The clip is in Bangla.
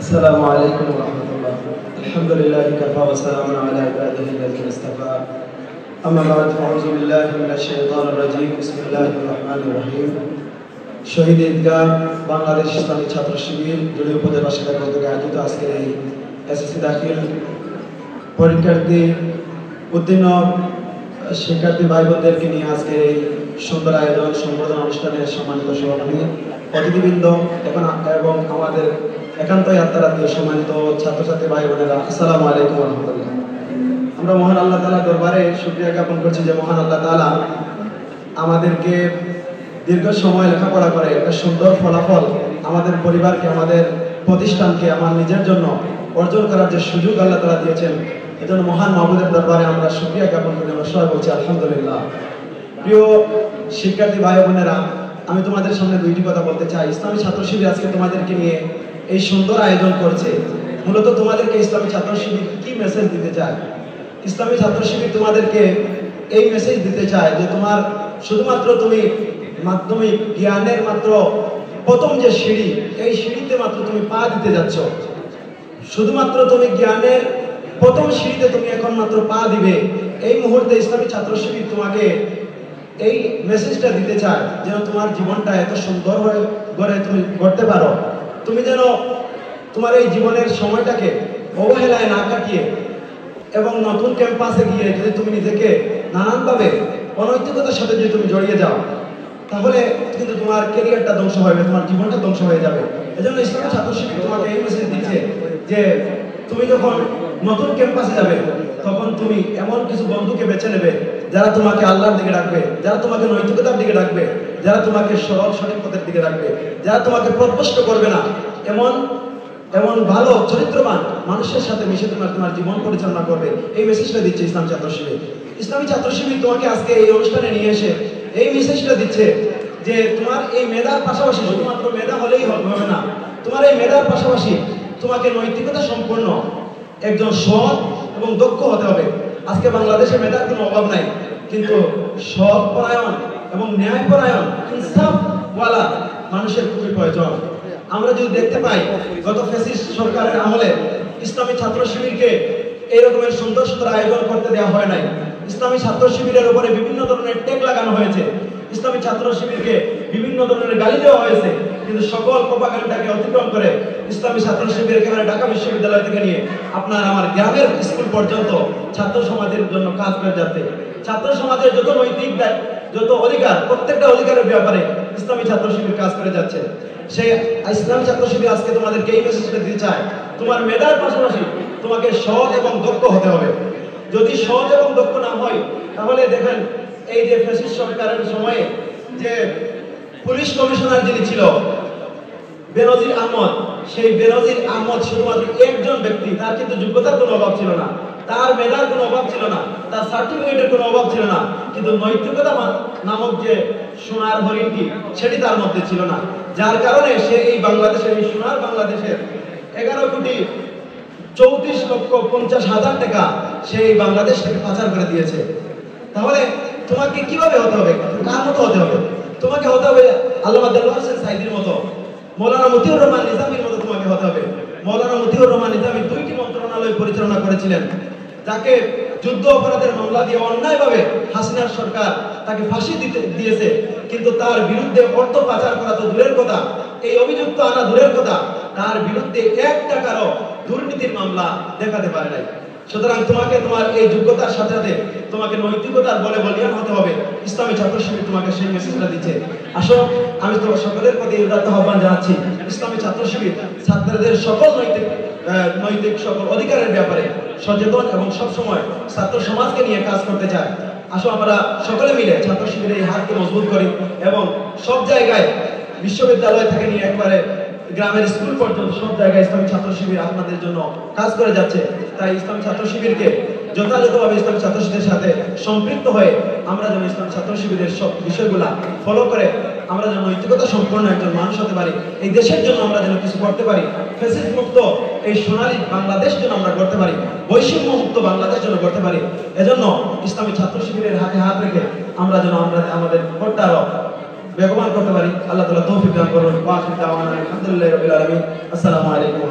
السلام عليكم ورحمة الله. الحمد لله كفى وسلام على عباده الذين اصطفى. أما بعد فأعوذ بالله من الشيطان الرجيم. بسم الله الرحمن الرحيم. শহীদ ঈদগাহ বাংলাদেশ ইসলামী ছাত্র শিবির জুড়ে উপজেলা শাখা কর্তৃক আয়োজিত আজকের এই এসএসসি দাখিল পরীক্ষার্থী উত্তীর্ণ শিক্ষার্থী ভাই বোনদেরকে নিয়ে আজকের এই সুন্দর আয়োজন সম্বোধন অনুষ্ঠানের সম্মানিত সভাপতি অতিথিবৃন্দ এবং আমাদের একান্তই আত্মারাত্মীয় সম্মানিত ছাত্রছাত্রী ভাই বোনেরা, আসসালামু আলাইকুম ওয়া রাহমাতুল্লাহ। আমরা মহান আল্লাহ তাআলা দরবারে শুকরিয়া জ্ঞাপন করছি যে মহান আল্লাহ তাআলা আমাদেরকে দীর্ঘ সময় লেখাপড়া করে একটা সুন্দর ফলাফল আমাদের পরিবারকে, আমাদের প্রতিষ্ঠানকে, আমার নিজের জন্য অর্জন করার যে সুযোগ আল্লাহ তাআলা দিয়েছেন, এজন্য মহান মাহবুবের দরবারে আমরা শুকরিয়া জ্ঞাপন করি। আমরা সবাই বলছি আলহামদুলিল্লাহ। প্রিয় শিক্ষার্থী ভাই বোনেরা, আমি তোমাদের সামনে দুইটি কথা বলতে চাই। ইসলামী ছাত্র শিবির আজকে তোমাদেরকে নিয়ে এই সুন্দর আয়োজন করছে। মূলত তোমাদেরকে ইসলামী ছাত্র শিবির কি মেসেজ দিতে চায়? ইসলামী ছাত্র শিবির তোমাদেরকে এই মেসেজ দিতে চায় যে তোমার শুধুমাত্র তুমি মাধ্যমিক জ্ঞানের মাত্র প্রথম যে সিঁড়ি, এই সিঁড়িতে মাত্র তুমি পা দিতে যাচ্ছ। শুধুমাত্র তুমি জ্ঞানের প্রথম সিঁড়িতে তুমি এখন মাত্র পা দিবে। এই মুহূর্তে ইসলামী ছাত্র শিবির তোমাকে এই মেসেজটা দিতে চায় যেন তোমার জীবনটা এত সুন্দর হয়ে গড়ে তুমি গড়তে পারো। তুমি যেন তোমার এই জীবনের সময়টাকে অবহেলায় না কাটিয়ে এবং নতুন ক্যাম্পাসে গিয়ে যদি তুমি নিজেকে নানানভাবে অনৈতিকতার সাথে যদি তুমি জড়িয়ে যাও, তাহলে কিন্তু তোমার ক্যারিয়ারটা ধ্বংস হবে, তোমার জীবনটা ধ্বংস হয়ে যাবে। এজন্য ইসলামী ছাত্র শিবির তোমাকে এই মেসেজ দিচ্ছে যে তুমি যখন নতুন ক্যাম্পাসে যাবে তখন তুমি এমন কিছু বন্ধুকে বেছে নেবে যারা তোমাকে আল্লাহর দিকে ডাকবে, যারা তোমাকে নৈতিকতার দিকে ডাকবে, যারা তোমাকে সরল সঠিক পথের দিকে ডাকবে, যারা তোমাকে প্রত্নষ্ট করবে না, এমন এমন ভালো চরিত্রবান মানুষের সাথে মিশে তোমার জীবন পরিচালনা করবে। এই মেসেজটা দিচ্ছে ইসলামী ছাত্র শিবির। ইসলামী ছাত্র শিবির তোমাকে আজকে এই অনুষ্ঠানে নিয়ে এসে এই মেসেজটা দিচ্ছে যে তোমার এই মেধার পাশাপাশি শুধুমাত্র মেধা হলেই হবে না, তোমার এই মেধার পাশাপাশি তোমাকে নৈতিকতা সম্পন্ন একজন সৎ এবং দক্ষ হতে হবে। আজকে বাংলাদেশে মেধার কোনো অভাব নাই, কিন্তু সৎ পরায়ণ এবং ন্যায়পরায়ণ ইনসাফওয়ালা মানুষের খুবই প্রয়োজন। আমরা যদি দেখতে পাই গত ফ্যাসিস্ট সরকারের আমলে ইসলামী ছাত্র শিবিরকে এই রকমের সুন্দর সুন্দর আয়োজন করতে দেওয়া হয় নাই। ইসলামী ছাত্র শিবিরের উপরে বিভিন্ন ধরনের ট্যাগ লাগানো হয়েছে, ইসলামী ছাত্র শিবিরকে বিভিন্ন ধরনের গালি দেওয়া হয়েছে, কিন্তু সকল প্রপাগান্ডাকে অতিক্রম করে ইসলামী ছাত্র শিবির একেবারে ঢাকা বিশ্ববিদ্যালয় থেকে নিয়ে আপনার আমার গ্রামের স্কুল পর্যন্ত ছাত্র সমাজের জন্য কাজ করে যাচ্ছে। ছাত্র সমাজের যত নৈতিক যত অধিকার, প্রত্যেকটা অধিকারের ব্যাপারে ইসলামী ছাত্র শিবির কাজ করে যাচ্ছে। সেই ইসলামী ছাত্র শিবির আজকে তোমাদেরকে এই মেসেজটা দিতে চায়, তোমার মেধার পাশাপাশি তোমাকে সৎ এবং দক্ষ হতে হবে। যদি সৎ এবং দক্ষ না হয় তাহলে দেখেন এই যে ফ্যাসিস্ট সরকারের সময়ে যে পুলিশ কমিশনার যিনি ছিল বেনজির আহমদ, সেই বেনজির আহমদ শুধুমাত্র একজন ব্যক্তি, তার কিন্তু যোগ্যতার কোনো অভাব ছিল না, তার মেধার কোনো অভাব ছিল না, তার সার্টিফিকেটের কোনো অভাব ছিল না, কিন্তু নৈতিকতা নামক যে সোনার হরিণটি সেটি তার মধ্যে ছিল না। যার কারণে সে এই বাংলাদেশের, এই সোনার বাংলাদেশের 11,34,50,000 টাকা সেই বাংলাদেশ থেকে পাচার করে দিয়েছে। তাহলে তোমাকে কিভাবে হতে হবে? কার মতো হতে হবে? তোমাকে হতে হবে আল্লামা দেলোয়ার হোসেন সাঈদীর মতো, মৌলানা মতিউর রহমান নিজামীর মতো তোমাকে হতে হবে। মৌলানা মতিউর রহমান নিজামী 2টি মন্ত্রণালয় পরিচালনা করেছিলেন, যাকে যুদ্ধ অপরাধের মামলা দিয়ে অন্যায়ভাবে হাসিনার সরকার তাকে ফাঁসি দিয়েছে, কিন্তু তার বিরুদ্ধে অর্থ পাচার করা তো দূরের কথা, এই অভিযুক্ত আনা দূরের কথা, তার বিরুদ্ধে 1 টাকারও দুর্নীতির মামলা দেখাতে পারে নাই। সুতরাং তোমাকে তোমার এই যোগ্যতার সাথে সাথে তোমাকে নৈতিকতার বলে বলিয়ান হতে হবে। ইসলামী ছাত্র শিবির তোমাকে সেই মেসেজটা দিচ্ছে। আসো, আমি তোমার সকলের প্রতি উদাত্ত আহ্বান জানাচ্ছি, ইসলামী ছাত্র শিবির ছাত্রদের সকল নৈতিক সকল অধিকারের ব্যাপারে সচেতন এবং সবসময় ছাত্র সমাজকে নিয়ে কাজ করতে চায়। আসো আমরা সকলে মিলে ছাত্র শিবিরের এই হাতকে মজবুত করি এবং সব জায়গায় বিশ্ববিদ্যালয় থেকে নিয়ে একবারে গ্রামের স্কুল পর্যন্ত সব জায়গায় ইসলামী ছাত্র শিবির আপনাদের জন্য কাজ করে যাচ্ছে। তাই ইসলামী ছাত্র শিবিরকে যথাযথভাবে ইসলামী ছাত্র শিবিরের সাথে সম্পৃক্ত হয়ে আমরা যেন ইসলামী ছাত্র শিবিরের সব বিষয়গুলা ফলো করে আমরা যেন নৈতিকতা সম্পন্ন একজন মানুষ হতে পারি, এই দেশের জন্য আমরা যেন কিছু করতে পারি, ফ্যাসিস্ট মুক্ত এই সোনালী বাংলাদেশ যেন আমরা করতে পারি, বৈষম্য মুক্ত বাংলাদেশ যেন করতে পারি। এজন্য ইসলামী ছাত্র শিবিরের হাতে হাত রেখে আমরা যেন আমাদের ভোটটা আরো বেগবান করতে পারি। আল্লাহ তাআলা তৌফিক দান করুন। ওয়া আখিরু দাওয়ানা আলহামদুলিল্লাহি রাব্বিল আলামিন। আসসালামু আলাইকুম।